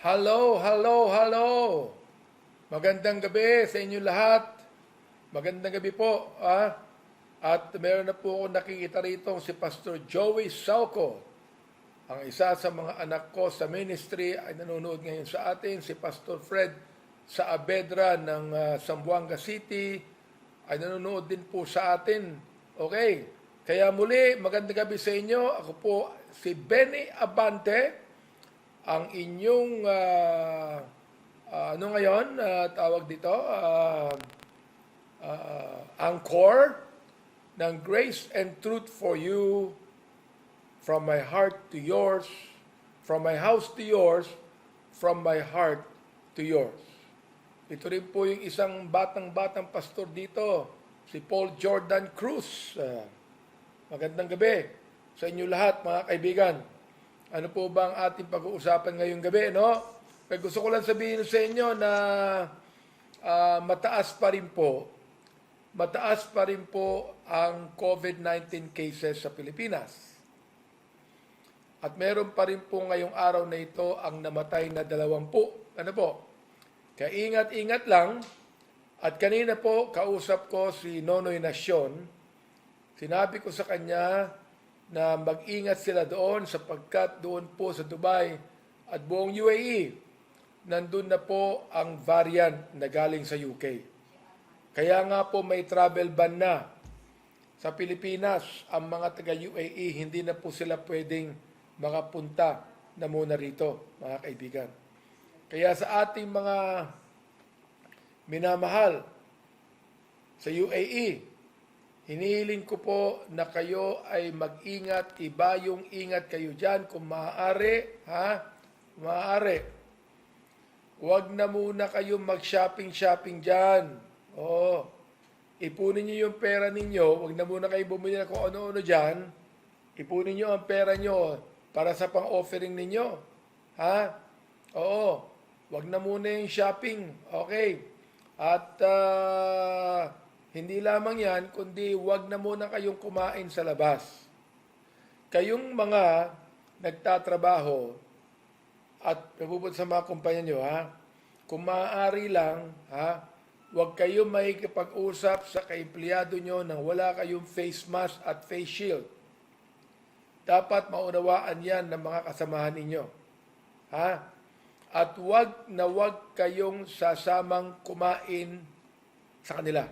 Hello, hello, hello. Magandang gabi sa inyo lahat. Magandang gabi po. At meron na po ako nakikita rito si Pastor Joey Sauco. Ang isa sa mga anak ko sa ministry ay nanonood ngayon sa atin. Si Pastor Fred sa Abedra ng Zamboanga City ay nanonood din po sa atin. Okay. Kaya muli, magandang gabi sa inyo. Ako po si Benny Abante, ang inyong tawag dito, anchor ng Grace and Truth for You, from my heart to yours, from my house to yours, from my heart to yours. Ito rin po yung isang batang pastor dito, si Paul Jordan Cruz. Magandang gabi sa inyo lahat, mga kaibigan. Ano po ba ang ating pag-uusapan ngayong gabi, no? Kaya gusto ko lang sabihin sa inyo na mataas pa rin po ang COVID-19 cases sa Pilipinas. At meron pa rin po ngayong araw na ito ang namatay na 20. Ano po? Kaya ingat-ingat lang. At kanina po, kausap ko si Nonoy Nasyon. Sinabi ko sa kanya na mag-ingat sila doon sapagkat doon po sa Dubai at buong UAE, nandun na po ang variant na galing sa UK. Kaya nga po may travel ban na sa Pilipinas. Ang mga taga-UAE, hindi na po sila pwedeng makapunta na muna rito, mga kaibigan. Kaya sa ating mga minamahal sa UAE, hinihiling ko po na kayo ay mag-ingat, iba yung ingat kayo dyan kung maaari, maaari. Huwag na muna kayo mag-shopping dyan. Ipunin nyo yung pera ninyo, huwag na muna kayo bumili na kung ano-ano dyan. Ipunin nyo ang pera nyo para sa pang-offering ninyo. Huwag na muna yung shopping. Okay. At hindi lamang yan, kundi huwag na muna kayong kumain sa labas. Kayong mga nagtatrabaho at nabubot sa mga kumpanya nyo, kung maaari lang, huwag kayong makikipag-usap sa kaempleyado nyo nang wala kayong face mask at face shield. Dapat maunawaan yan ng mga kasamahan ninyo. At huwag kayong sasamang kumain sa kanila.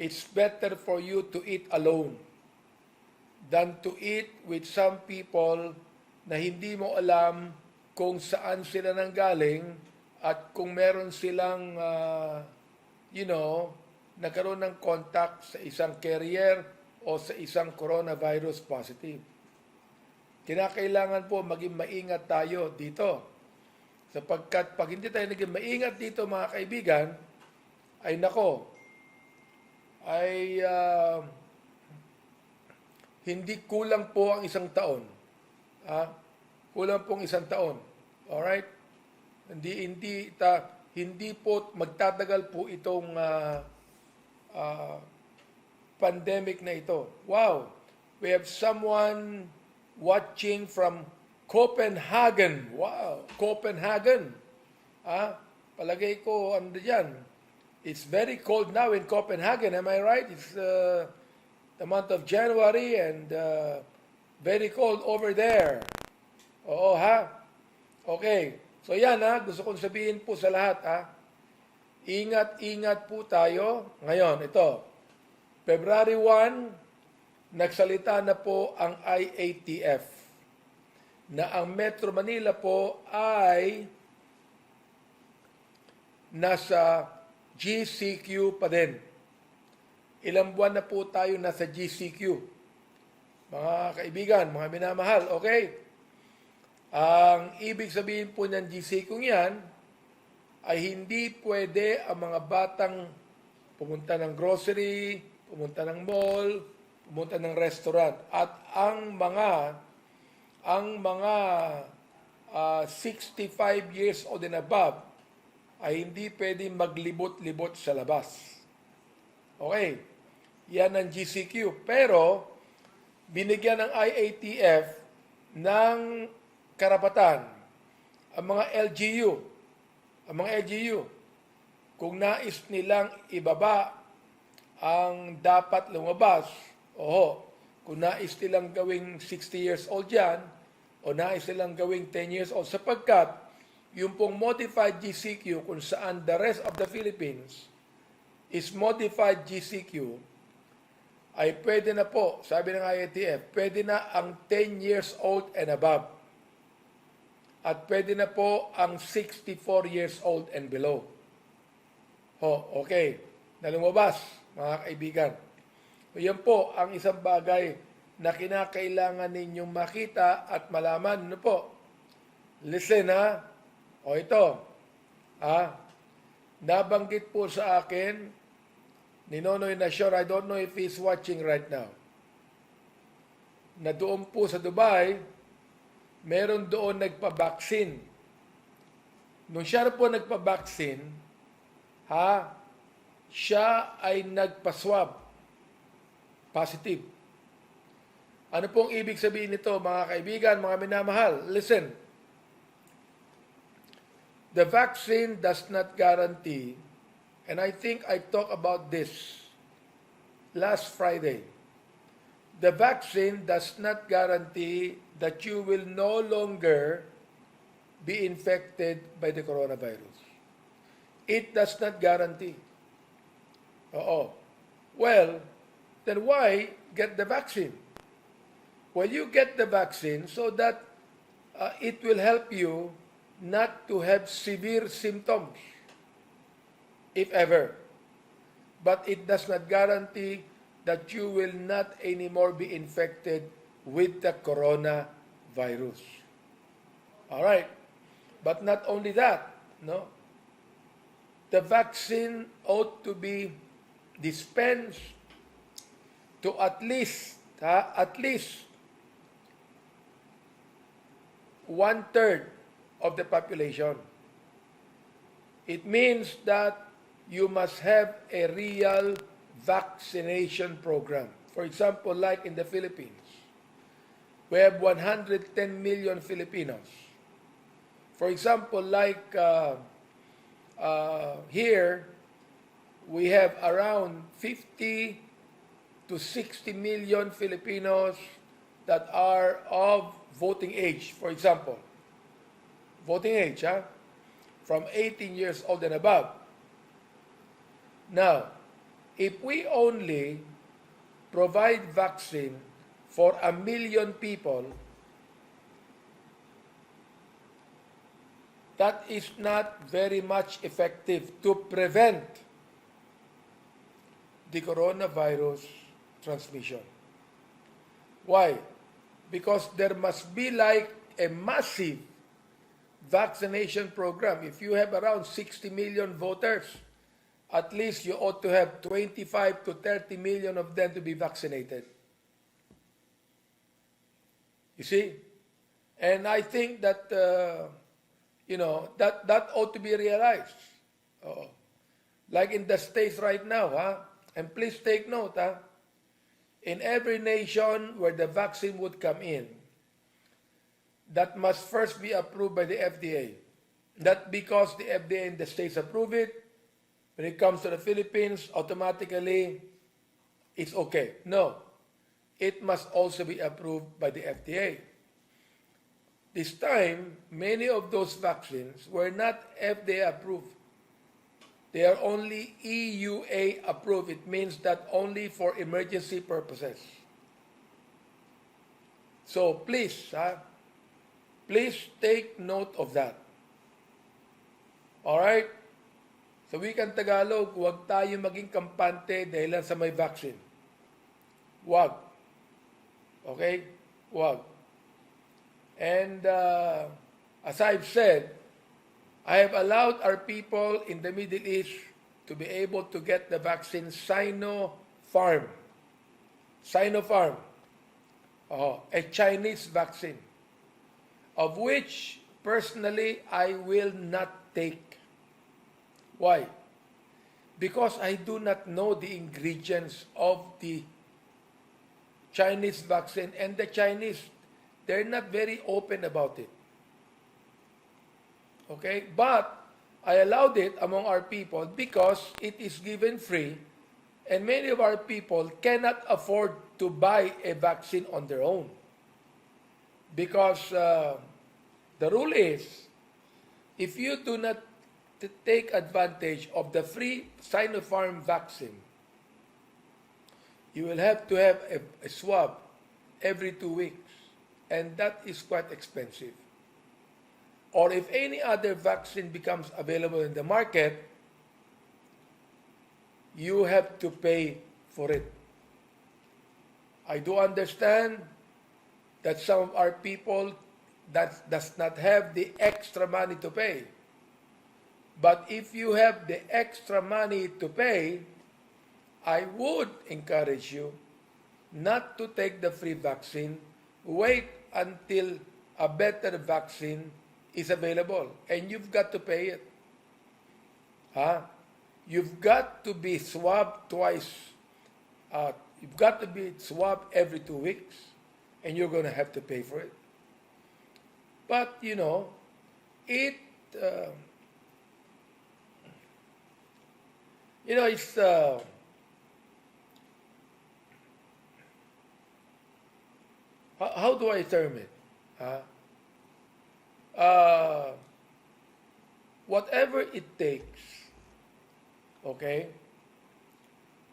It's better for you to eat alone than to eat with some people na hindi mo alam kung saan sila nanggaling at kung meron silang, nagkaroon ng contact sa isang carrier o sa isang coronavirus positive. Kinakailangan po maging maingat tayo dito. Sapagkat pag hindi tayo naging maingat dito, mga kaibigan, hindi kulang po ang isang taon. Kulang pong isang taon. Alright? Hindi po magtatagal po itong pandemic na ito. Wow! We have someone watching from Copenhagen. Wow! Copenhagen. Palagay ko, ano dyan? It's very cold now in Copenhagen, am I right? It's the month of January and very cold over there. Oo, Okay. So yan, gusto kong sabihin po sa lahat, Ingat-ingat po tayo. Ngayon, ito. February 1, nagsalita na po ang IATF na ang Metro Manila po ay nasa GCQ pa din. Ilang buwan na po tayo nasa GCQ. Mga kaibigan, mga minamahal, okay? Ang ibig sabihin po ng GCQ yan ay hindi pwede ang mga batang pumunta ng grocery, pumunta ng mall, pumunta ng restaurant. At ang mga 65 years old and above ay hindi pwedeng maglibot-libot sa labas. Okay, yan ang GCQ. Pero, binigyan ng IATF ng karapatan ang mga LGU, kung nais nilang ibaba ang dapat lumabas, kung nais nilang gawing 60 years old yan, o nais nilang gawing 10 years old, sapagkat yung pong modified GCQ kung saan the rest of the Philippines is modified GCQ, ay pwede na po, sabi ng IATF, pwede na ang 10 years old and above. At pwede na po ang 64 years old and below. Okay. Nalumabas, mga kaibigan. Yan po ang isang bagay na kinakailangan ninyong makita at malaman. Ano po? Listen ha. Ito. Nabanggit po sa akin ni Nonoy Nasyor, I don't know if he's watching right now, na doon po sa Dubai, meron doon nagpa-vaccine. Nung siya po nagpa-vaccine, siya ay nagpa-swab. Positive. Ano pong ibig sabihin nito, mga kaibigan, mga minamahal? Listen. The vaccine does not guarantee, and I think I talked about this last Friday. The vaccine does not guarantee that you will no longer be infected by the coronavirus. It does not guarantee. Well, then why get the vaccine? Well, you get the vaccine so that it will help you not to have severe symptoms, if ever. But it does not guarantee that you will not anymore be infected with the coronavirus. All right. But not only that, no? The vaccine ought to be dispensed to at least 1/3 of the population. It means that you must have a real vaccination program. For example, like in the Philippines, we have 110 million Filipinos. For example, like here, we have around 50 to 60 million Filipinos that are of voting age, for example. Voting age, from 18 years old and above. Now, if we only provide vaccine for 1 million people, that is not very much effective to prevent the coronavirus transmission. Why? Because there must be like a massive vaccination program. If you have around 60 million voters, at least you ought to have 25 to 30 million of them to be vaccinated. You see? And I think that, that ought to be realized. Like in the States right now, and please take note, in every nation where the vaccine would come in, that must first be approved by the FDA. Not because the FDA in the States approve it, when it comes to the Philippines, automatically it's okay. No. It must also be approved by the FDA. This time, many of those vaccines were not FDA approved. They are only EUA approved. It means that only for emergency purposes. So please, please take note of that. All right? Sa wikang Tagalog, huwag tayo maging kampante dahil sa may vaccine. Huwag. Okay? Huwag. And as I've said, I have allowed our people in the Middle East to be able to get the vaccine Sinopharm. Sinopharm. A Chinese vaccine, of which personally I will not take. Why? Because I do not know the ingredients of the Chinese vaccine, and the Chinese, they're not very open about it. Okay? But I allowed it among our people because it is given free and many of our people cannot afford to buy a vaccine on their own. Because the rule is, if you do not take advantage of the free Sinopharm vaccine, you will have to have a swab every 2 weeks. And that is quite expensive. Or if any other vaccine becomes available in the market, you have to pay for it. I do understand that some of our people that does not have the extra money to pay. But if you have the extra money to pay, I would encourage you not to take the free vaccine. Wait until a better vaccine is available. And you've got to pay it. You've got to be swabbed twice. You've got to be swabbed every 2 weeks. And you're going to have to pay for it. But, you know, it's, how do I term it? Whatever it takes, okay?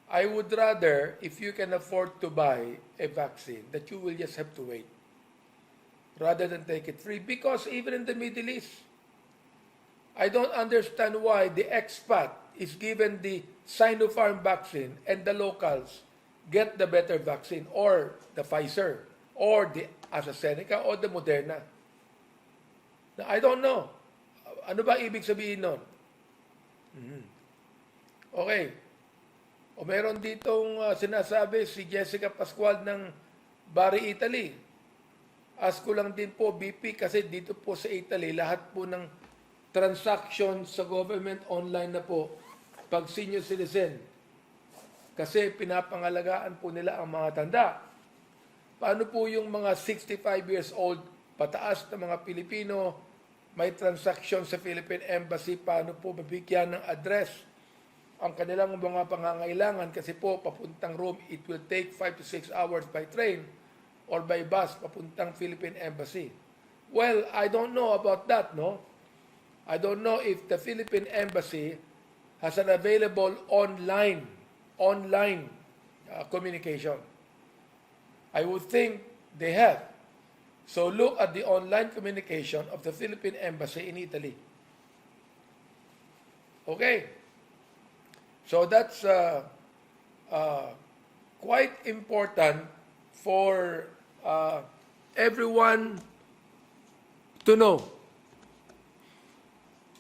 I would rather, if you can afford to buy a vaccine, that you will just have to wait rather than take it free. Because even in the Middle East, I don't understand why the expat is given the Sinopharm vaccine and the locals get the better vaccine, or the Pfizer, or the AstraZeneca, or the Moderna. Now, I don't know. Ano ba ibig sabihin nun? Okay. O meron ditong sinasabi si Jessica Pascual ng Bari, Italy. Ask ko lang din po, BP, kasi dito po sa Italy, lahat po ng transaction sa government online na po pag senior citizen. Kasi pinapangalagaan po nila ang mga tanda. Paano po yung mga 65 years old, pataas na mga Pilipino, may transaction sa Philippine Embassy, paano po mabigyan ng address ang kanilang mga pangangailangan? Kasi po, papuntang Rome, it will take 5 to 6 hours by train or by bus papuntang Philippine Embassy. Well, I don't know about that, no? I don't know if the Philippine Embassy has an available online communication. I would think they have. So look at the online communication of the Philippine Embassy in Italy. Okay. So that's quite important for everyone to know.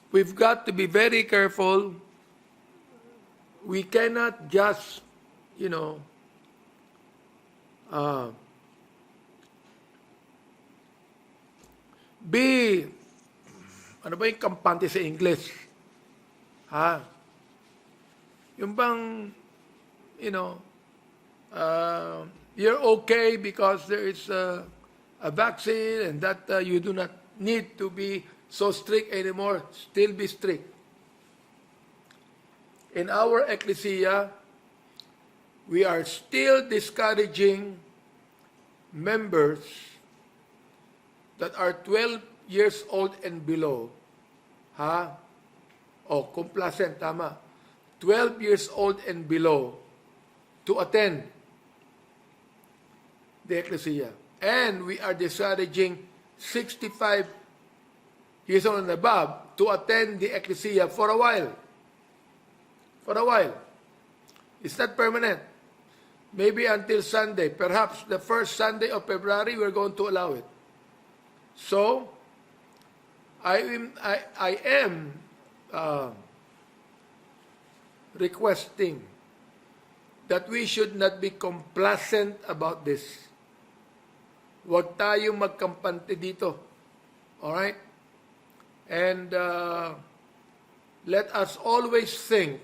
We've got to be very careful. We cannot just, be, ano ba yung kampante sa English? Yung bang, you're okay because there is a vaccine and that you do not need to be so strict anymore. Still be strict. In our ecclesia, we are still discouraging members that are 12 years old and below. Complacent, tama. 12 years old and below to attend the ecclesia. And we are discouraging 65 years old and above to attend the ecclesia for a while. For a while. It's not permanent. Maybe until Sunday. Perhaps the first Sunday of February, we're going to allow it. So, I am requesting that we should not be complacent about this. Huwag tayong magkampante dito. Alright? And let us always think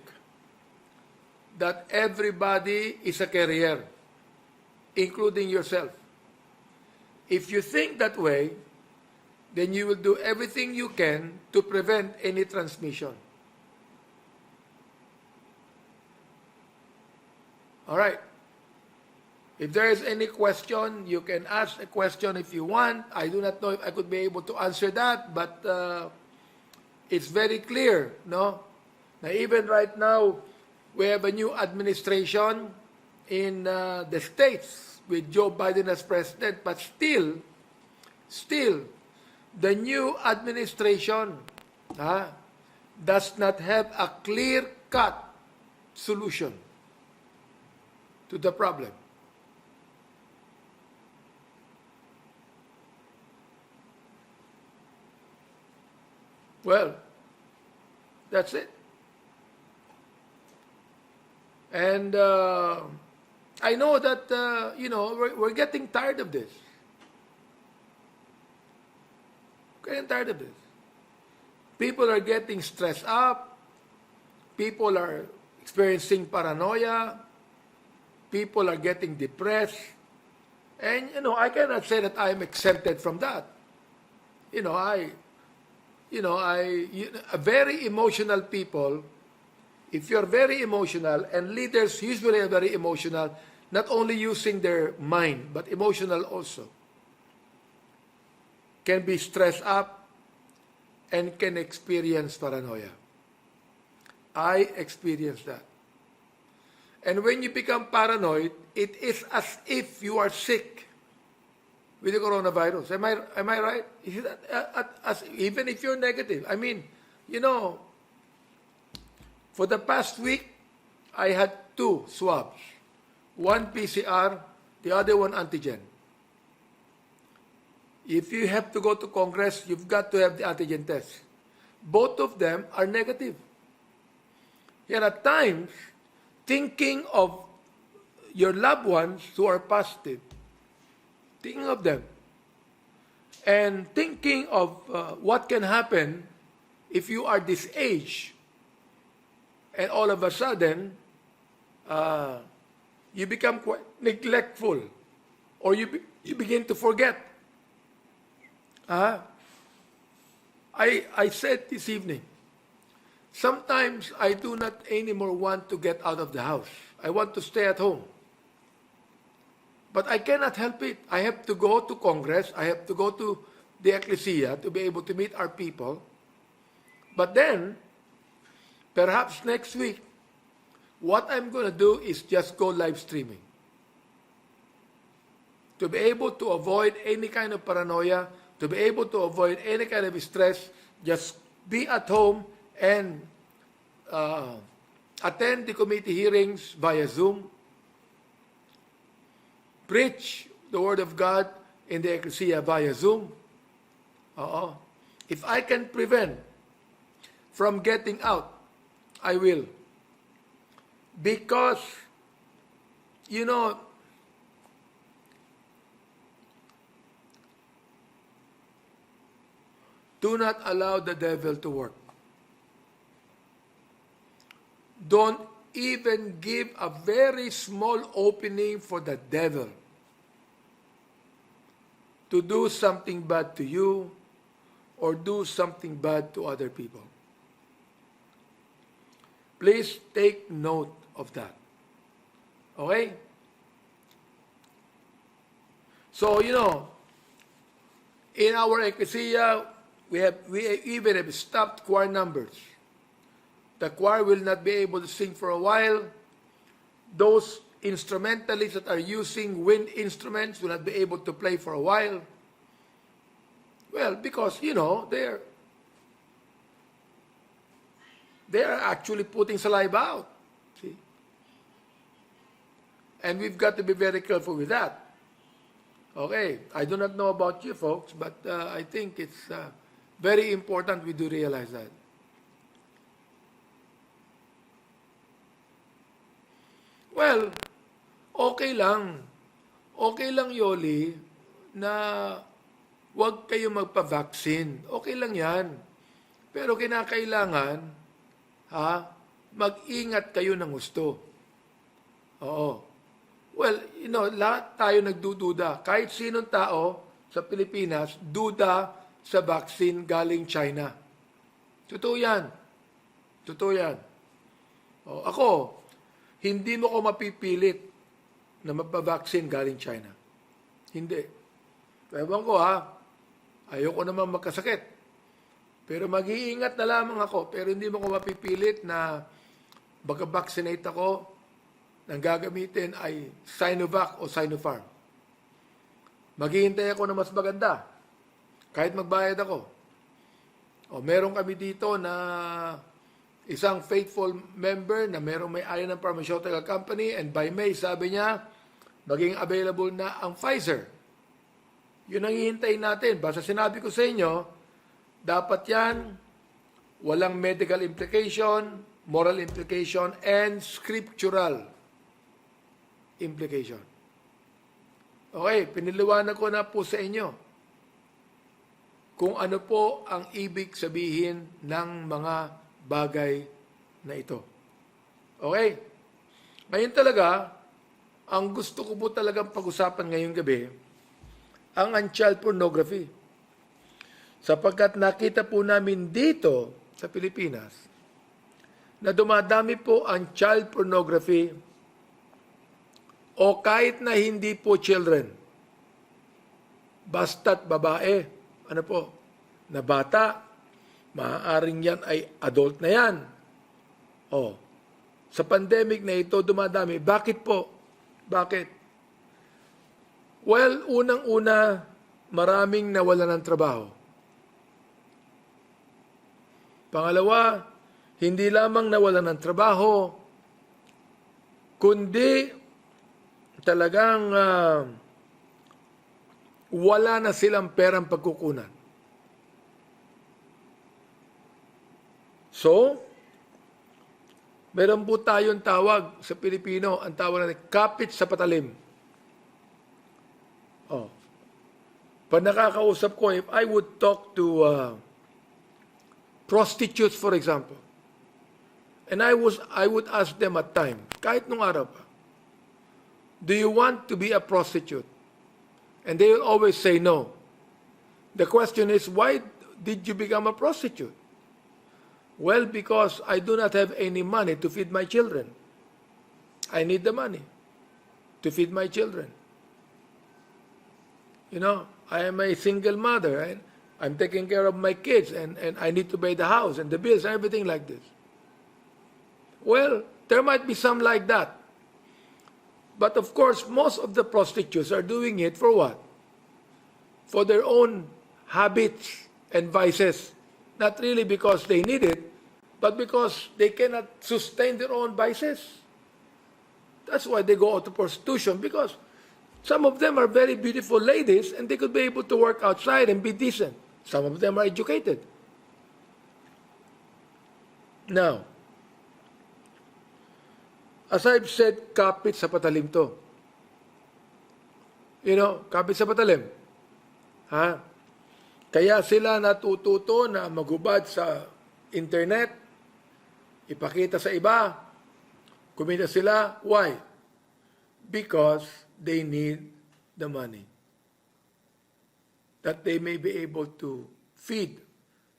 that everybody is a carrier, including yourself. If you think that way, then you will do everything you can to prevent any transmission. All right. If there is any question, you can ask a question if you want. I do not know if I could be able to answer that, but it's very clear, no? Now, even right now, we have a new administration in the States with Joe Biden as president, but still, the new administration does not have a clear-cut solution to the problem. Well, that's it. And I know that, we're getting tired of this. Getting tired of this. People are getting stressed up. People are experiencing paranoia. People are getting depressed. And, I cannot say that I'm exempted from that. Very emotional people, if you're very emotional, and leaders usually are very emotional, not only using their mind, but emotional also, can be stressed up and can experience paranoia. I experienced that. And when you become paranoid, it is as if you are sick with the coronavirus. Am I right? Is that, even if you're negative? I mean, for the past week, I had 2 swabs. One PCR, the other one antigen. If you have to go to Congress, you've got to have the antigen test. Both of them are negative. Yet at times, thinking of your loved ones who are positive, thinking of them, and thinking of what can happen if you are this age, and all of a sudden, you become quite neglectful, or you begin to forget. I said this evening, sometimes I do not anymore want to get out of the house. I want to stay at home. But I cannot help it. I have to go to Congress. I have to go to the Ecclesia to be able to meet our people. But then, perhaps next week, what I'm going to do is just go live streaming. To be able to avoid any kind of paranoia, to be able to avoid any kind of stress, just be at home and attend the committee hearings via Zoom, preach the Word of God in the Ecclesia via Zoom. If I can prevent from getting out, I will. Because, do not allow the devil to work. Don't even give a very small opening for the devil to do something bad to you or do something bad to other people. Please take note of that. Okay? So, in our ecclesia, we even have stopped choir numbers. The choir will not be able to sing for a while. Those instrumentalists that are using wind instruments will not be able to play for a while. Well, because, they're actually putting saliva out. See? And we've got to be very careful with that. Okay, I do not know about you folks, but I think it's very important we do realize that. Well, okay lang. Okay lang, Yoli, na huwag kayo magpa-vaccine. Okay lang yan. Pero kinakailangan, mag-ingat kayo ng gusto. Oo. Well, lahat tayo nagdududa. Kahit sinong tao sa Pilipinas, duda sa vaccine galing China. Totoo yan. Totoo yan. O, ako, hindi mo ko mapipilit na magpa-vaccine galing China. Hindi. Ewan ko ha, ayoko naman magkasakit. Pero mag-iingat na lamang ako. Pero hindi mo ko mapipilit na magka-vaccinate ako nang gagamitin ay Sinovac o Sinopharm. Maghihintay ako na mas maganda. Kahit magbayad ako. O, meron kami dito na isang faithful member na merong may-ari ng pharmaceutical company and by May, sabi niya, maging available na ang Pfizer. Yun ang hihintayin natin. Basta sinabi ko sa inyo, dapat yan, walang medical implication, moral implication, and scriptural implication. Okay, piniliwanag ko na po sa inyo kung ano po ang ibig sabihin ng mga bagay na ito. Okay? Ngayon talaga, ang gusto ko po talagang pag-usapan ngayong gabi, ang child pornography. Sapagkat nakita po namin dito sa Pilipinas na dumadami po ang child pornography o kahit na hindi po children, basta't babae, ano po, na bata, maaaring yan ay adult na yan. O, sa pandemic na ito, dumadami. Bakit po? Bakit? Well, unang-una, maraming nawalan ng trabaho. Pangalawa, hindi lamang nawalan ng trabaho, kundi talagang wala na silang perang pagkukunan. So, meron po tayong tawag sa Pilipino, ang tawag na kapit sa patalim. Oh. Pag nakakausap ko, if I would talk to prostitutes, for example, and I would ask them at time, kahit nung araw pa, do you want to be a prostitute? And they will always say no. The question is, why did you become a prostitute? Well, because I do not have any money to feed my children. I need the money to feed my children. You know, I am a single mother, and I'm taking care of my kids, and I need to pay the house and the bills and everything like this. Well, there might be some like that. But of course, most of the prostitutes are doing it for what? For their own habits and vices. Not really because they need it, but because they cannot sustain their own vices. That's why they go out to prostitution, because some of them are very beautiful ladies and they could be able to work outside and be decent. Some of them are educated. Now, as I've said, kapit sa patalim to. You know, kapit sa patalim. Ha? Kaya sila natututo na magubad sa internet, ipakita sa iba, kumita sila. Why? Because they need the money. That they may be able to feed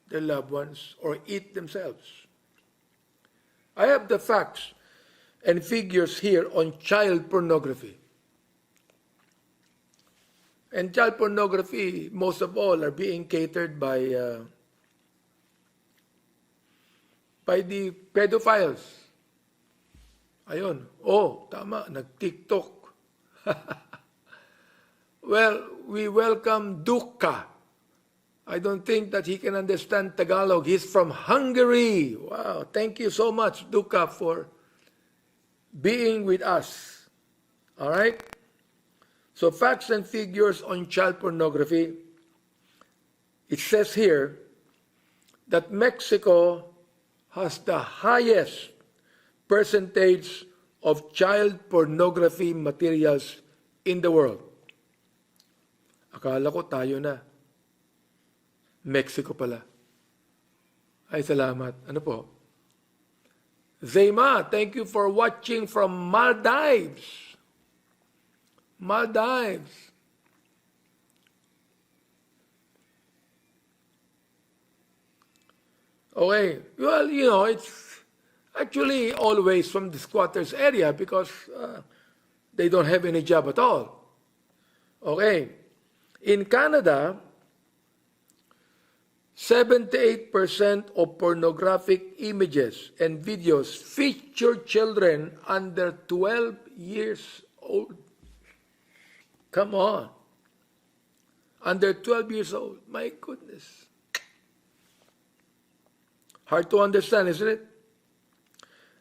their loved ones or eat themselves. I have the facts and figures here on child pornography. And child pornography, most of all, are being catered by the pedophiles. Ayun. Oh, tama, nag-TikTok. Well, we welcome Duka. I don't think that he can understand Tagalog. He's from Hungary. Wow, thank you so much, Duka, for being with us. All right? So facts and figures on child pornography. It says here that Mexico has the highest percentage of child pornography materials in the world. Akala ko tayo na. Mexico pala. Ay, salamat. Ano po? Zayma, thank you for watching from Maldives. Maldives. Okay. Well, you know, it's actually always from the squatters area because they don't have any job at all. Okay. In Canada, 78% of pornographic images and videos feature children under 12 years old. Come on. Under 12 years old. My goodness. Hard to understand, isn't it?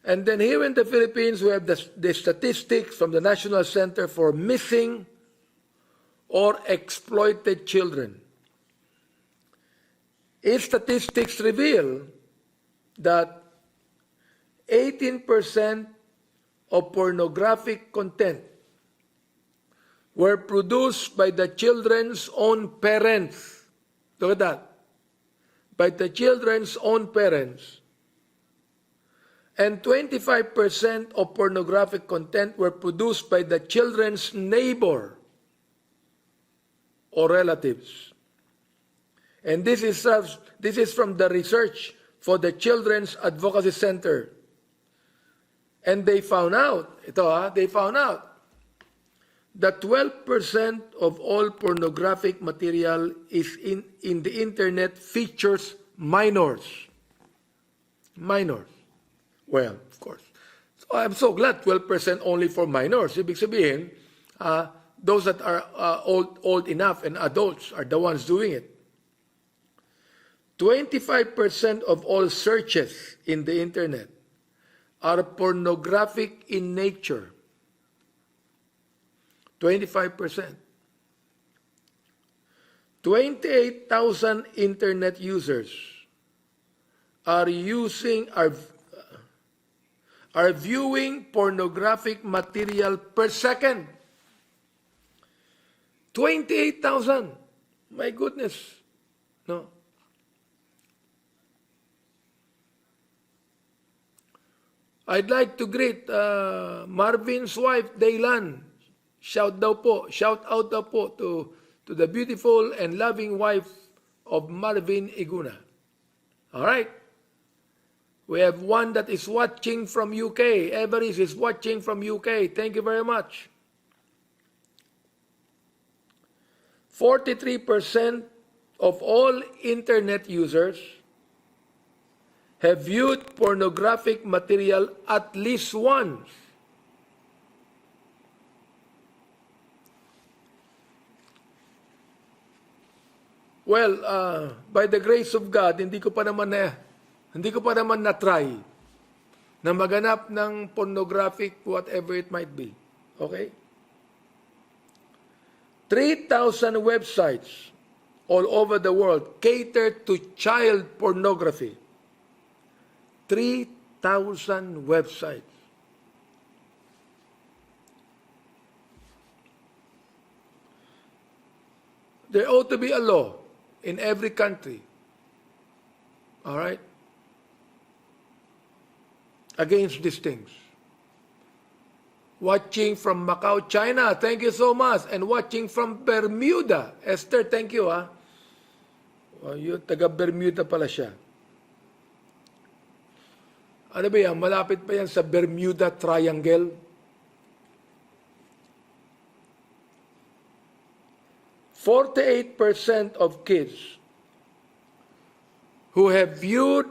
And then here in the Philippines, we have the statistics from the National Center for Missing or Exploited Children. Its statistics reveal that 18% of pornographic content were produced by the children's own parents. Look at that. By the children's own parents. And 25% of pornographic content were produced by the children's neighbor or relatives. And this is from the research for the Children's Advocacy Center. And they found out, they found out that 12% of all pornographic material is in the internet features minors. Minors. Well, of course. So I'm so glad 12% only for minors. Ibig sabihin, those that are old enough and adults are the ones doing it. 25% of all searches in the internet are pornographic in nature. 25%. 28,000 internet users are viewing pornographic material per second. 28,000. My goodness. No. I'd like to greet Marvin's wife, Daylan. Shout out daw po to the beautiful and loving wife of Marvin Iguna. All right. We have one that is watching from UK. Everest is watching from UK. Thank you very much. 43% of all internet users have viewed pornographic material at least once. Well, by the grace of God, hindi ko pa naman na-try na maganap ng pornographic whatever it might be. Okay? 3,000 websites all over the world cater to child pornography. 3,000 websites. There ought to be a law in every country, all right, against these things. Watching from Macau, China, thank you so much. And watching from Bermuda. Esther, thank you, ha. Yung taga Bermuda pala siya. Ano ba yan? Malapit pa yan sa Bermuda Triangle? 48% of kids who have viewed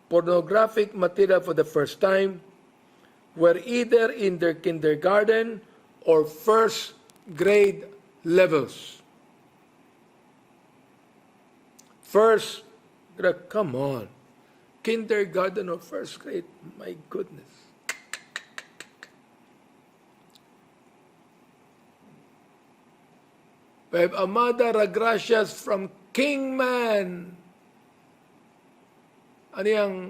pornographic material for the first time were either in their kindergarten or first grade levels. First grade, come on. Kindergarten or first grade, my goodness. We have Amada Ragracias from Kingman. Ano yung,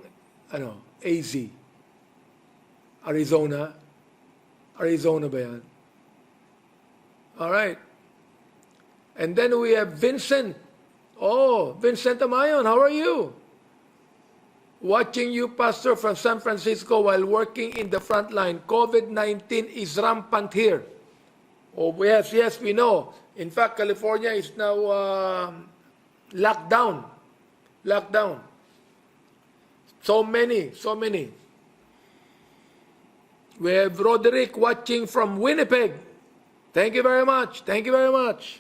AZ? Arizona? Arizona ba yan? Alright. And then we have Vincent. Oh, Vincent Amayon, how are you? Watching you, Pastor, from San Francisco while working in the front line. COVID-19 is rampant here. Oh, yes, we know. In fact, California is now locked down. So many, so many. We have Roderick watching from Winnipeg. Thank you very much. Thank you very much.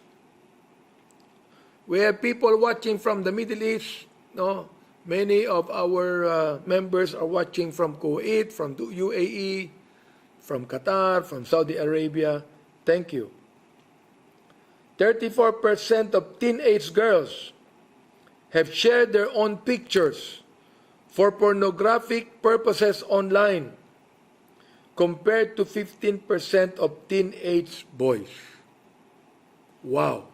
We have people watching from the Middle East. No, many of our members are watching from Kuwait, from the UAE, from Qatar, from Saudi Arabia. Thank you. 34% of teenage girls have shared their own pictures for pornographic purposes online, compared to 15% of teenage boys. Wow.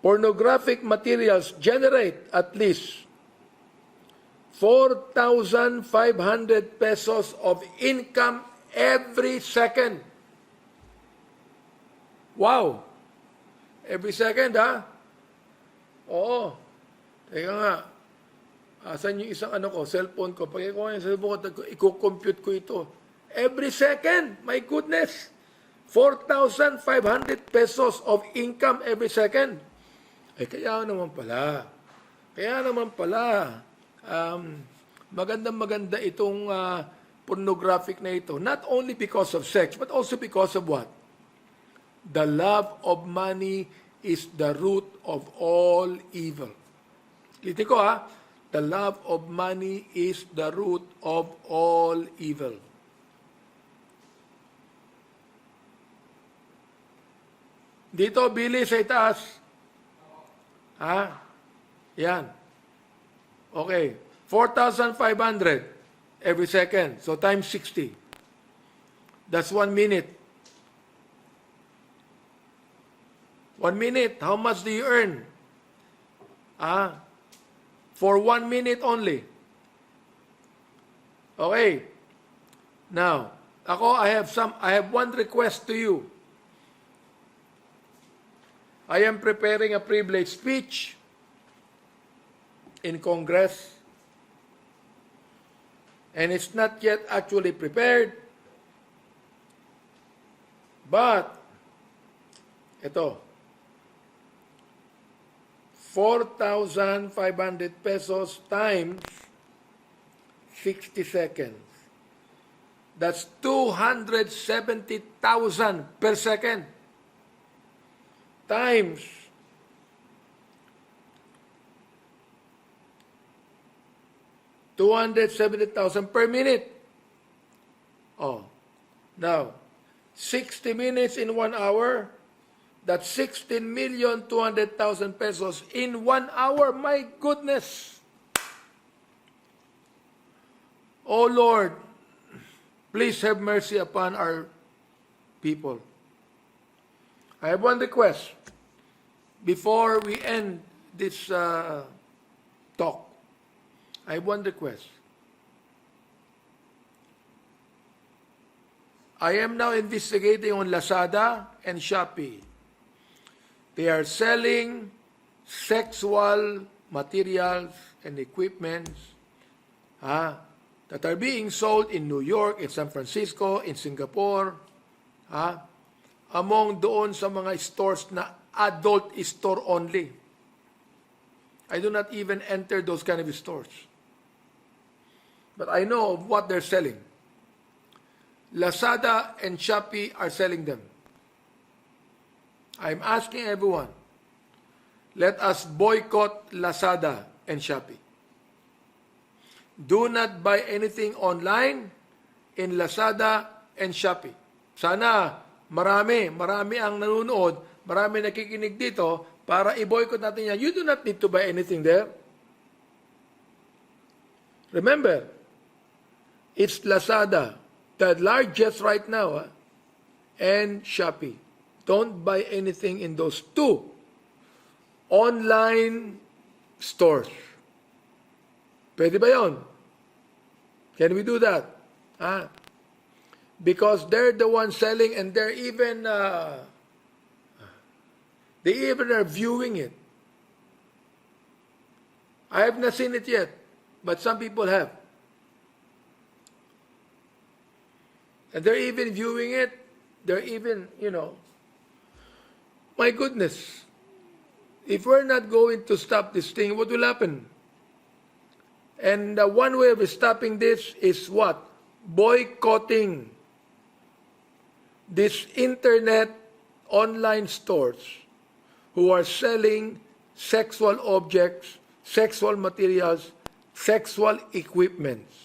Pornographic materials generate at least 4,500 pesos of income every second. Wow. Every second, ha? Oo. Teka nga. Asan yung isang cellphone ko? Pag ikuha yung cellphone ko, i-compute ko ito. Every second. My goodness. 4,500 pesos of income every second. Kaya naman pala. Magandang-maganda itong pornographic na ito. Not only because of sex, but also because of what? The love of money is the root of all evil. Litin ko the love of money is the root of all evil. Dito, Billy, sa itaas. Yan. Okay. 4,500 every second. So, times 60. That's 1 minute. 1 minute, how much do you earn? For 1 minute only. Okay. Now, I have one request to you. I am preparing a privilege speech in Congress, and it's not yet actually prepared. But, ito, 4,500 pesos times 60 seconds. That's 270,000 per second. Times 270,000 per minute. Now, 60 minutes in 1 hour. That's 16,200,000 pesos in 1 hour. My goodness. Oh Lord, please have mercy upon our people. I have one request before we end this talk. I have one request. I am now investigating on Lazada and Shopee. They are selling sexual materials and equipments that are being sold in New York, in San Francisco, in Singapore, among doon sa mga stores na adult store only. I do not even enter those kind of stores. But I know of what they're selling. Lazada and Shopee are selling them. I'm asking everyone, let us boycott Lazada and Shopee. Do not buy anything online in Lazada and Shopee. Sana marami ang nanonood, marami nakikinig dito para i-boycott natin yan. You do not need to buy anything there. Remember, it's Lazada, the largest right now, and Shopee. Don't buy anything in those two online stores. Pwede ba yun? Can we do that? Because they're the ones selling, and they're even they even are viewing it. I have not seen it yet, but some people have. And they're even viewing it. They're even, my goodness. If we're not going to stop this thing, what will happen? And one way of stopping this is what? Boycotting these internet online stores who are selling sexual objects, sexual materials, sexual equipments.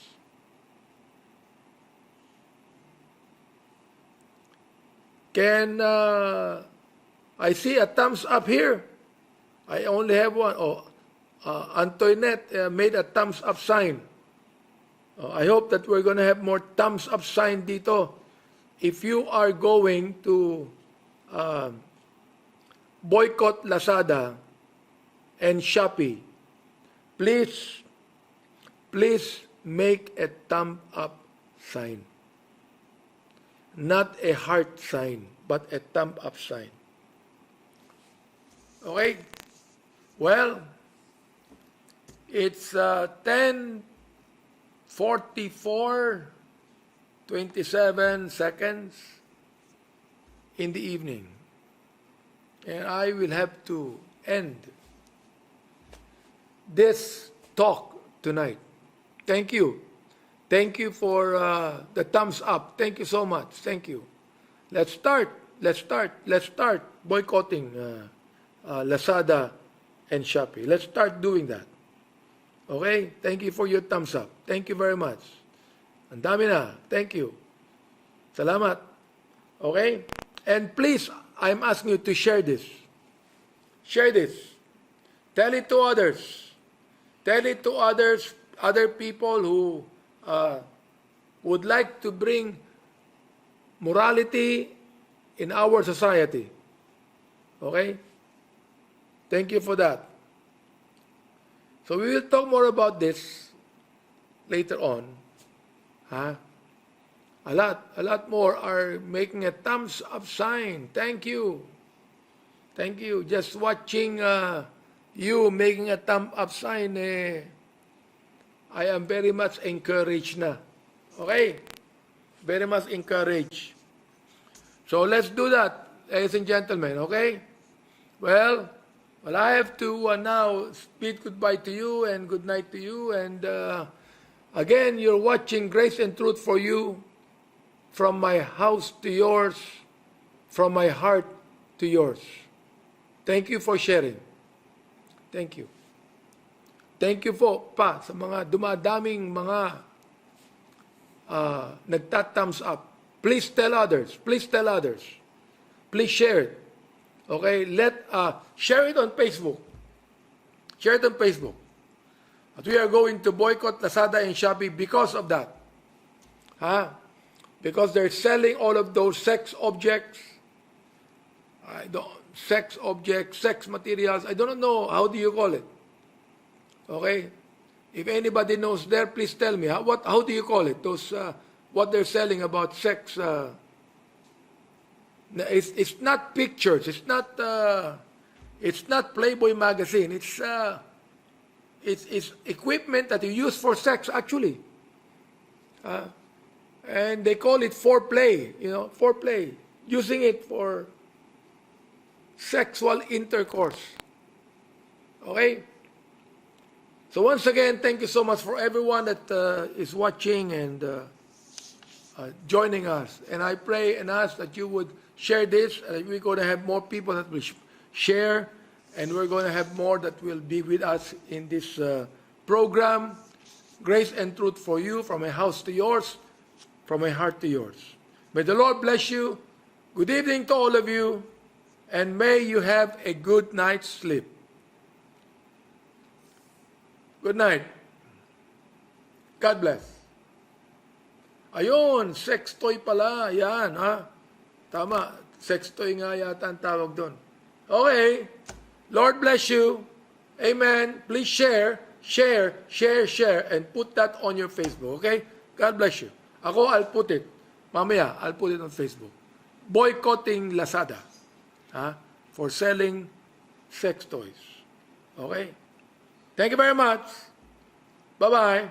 Can I see a thumbs up here? I only have one. Oh, Antoinette made a thumbs up sign. I hope that we're going to have more thumbs up sign dito. If you are going to boycott Lazada and Shopee, please make a thumb up sign. Not a heart sign, but a thumb up sign. Okay? Well, it's 10:44, 27 seconds in the evening. And I will have to end this talk tonight. Thank you. Thank you for the thumbs up. Thank you so much. Thank you. Let's start boycotting Lazada and Shopee. Let's start doing that. Okay? Thank you for your thumbs up. Thank you very much. Ang dami na. Thank you. Salamat. Okay? And please, I'm asking you to share this. Share this. Tell it to others. Tell it to others, other people who would like to bring morality in our society. Okay? Thank you for that. So we will talk more about this later on. A lot more are making a thumbs up sign. Thank you. Thank you. Just watching you making a thumb up sign, I am very much encouraged na. Okay? Very much encouraged. So let's do that, ladies and gentlemen. Okay? Well, I have to now bid goodbye to you and good night to you. And again, you're watching Grace and Truth for You, from my house to yours, from my heart to yours. Thank you for sharing. Thank you. Thank you po pa sa mga dumadaming mga nagtat-thumbs up. Please tell others. Please tell others. Please share it. Okay? Share it on Facebook. Share it on Facebook. But we are going to boycott Lazada and Shopee because of that. Because they're selling all of those sex objects. Sex objects, sex materials. I don't know. How do you call it? Okay? If anybody knows there, please tell me. How do you call it? Those, what they're selling about sex. It's not pictures. It's not Playboy magazine. It's equipment that you use for sex, actually. And they call it foreplay. Foreplay. Using it for sexual intercourse. Okay? So once again, thank you so much for everyone that is watching and joining us. And I pray and ask that you would share this. We're going to have more people that will share, and we're going to have more that will be with us in this program, Grace and Truth for You, from my house to yours, from my heart to yours. May the Lord bless you. Good evening to all of you. And may you have a good night's sleep. Good night. God bless. Ayun, sex toy pala. Yan, Tama, sex toy nga yata ang tawag doon. Okay. Lord bless you. Amen. Please share, and put that on your Facebook. Okay? God bless you. Ako, I'll put it. Mamaya, I'll put it on Facebook. Boycotting Lazada. For selling sex toys. Okay? Thank you very much. Bye-bye.